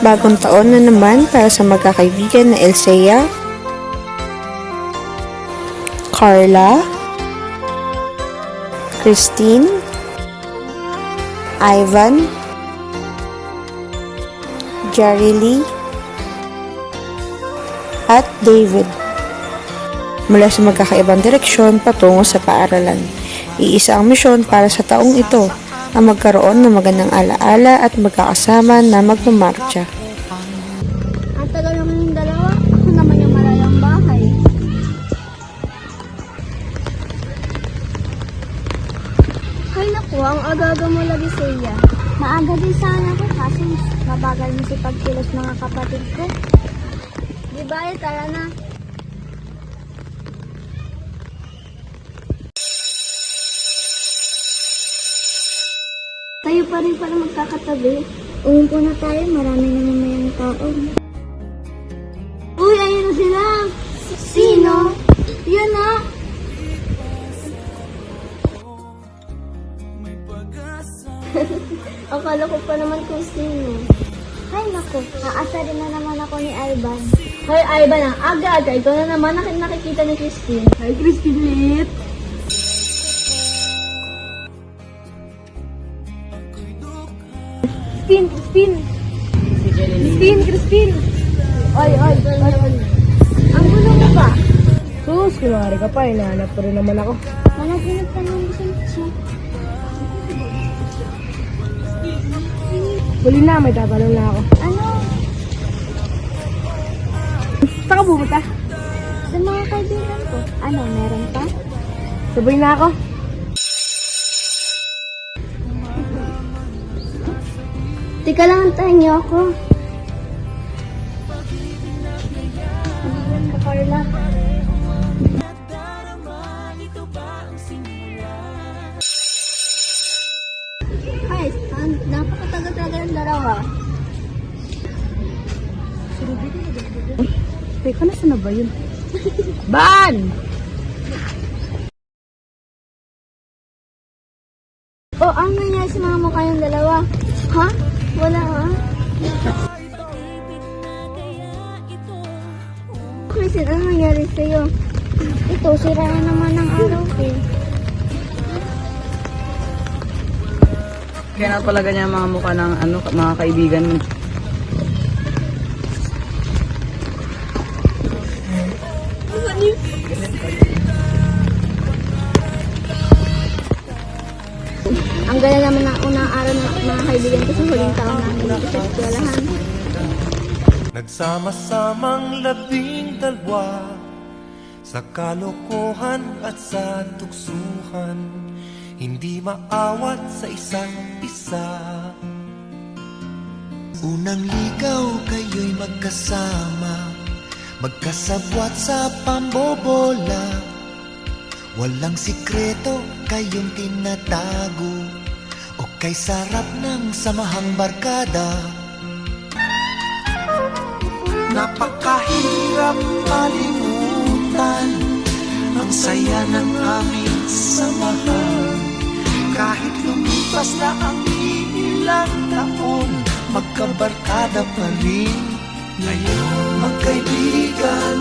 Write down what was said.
Bagong taon na naman para sa magkakaibigan na Elsea, Carla, Christine, Ivan, Jarilee, at David. Mula sa magkakaibang direksyon patungo sa paaralan. Iisa ang misyon para sa taong ito, ang magkaroon ng magandang alaala at magkakasama na magmamarcha. Ang tagal naman yung dalawa. Ako naman yung malayang bahay. Ay naku, ang aga-aga mo lagi siya. Maaga din sana ako kasi mabagal mo si pagkilos mga kapatid ko. Di ba, tara na. Tayo pa rin pala magkakatabi. Umumpo na tayo, marami na mamayang tao. Uy, ayun na sila! Sino? Yan na! Akala ko pa naman kung sino. Ay naku, aasarin na naman ako ni Ivan. Hoy Ivan, ang aga-aga. Ikaw na naman nakikita ni Christine. Hi Christine Lit! Christine! Ay. Ang gulo mo ba? Sus, kunwari ka pa, hinahanap pa rin naman ako. Managinip ka naman siya. Huli na, may tatanong na ako. Ano? Saan ka pumunta? Sa mga kaibigan ko. Ano, meron pa? Sabay na ako. Tika lang, antayin niyo ako. Ano Carla? Ay, napakatagal-tagal ang dalawa. Teka, nasa na ba yun? Ban! Oh, ano nangyari sa mga mukha yung dalawa? Ha? Wala ha? Christine, ano nangyari sa'yo? Ito, sira na naman ang araw ko. Kaya na pala ganyan mga mukha ng mga kaibigan mo. Ang gala naman ng unang araw ng mga kaibigan ko sa huling taon namin dito sa eskwelahan. Nagsama-samang 12 sa kalokohan at sa tuksuhan, hindi maawat sa isa't isa. Unang ligaw kayo'y magkasama, magkasabwat sa pambobola. Walang sikreto kayong tinatago, o kay sarap ng samahang barkada. Napakahirap malimutan ang saya ng aming samahan. Kahit lumipas na ang ilang taon, magkabarkada pa rin ngayon. Magkaibigan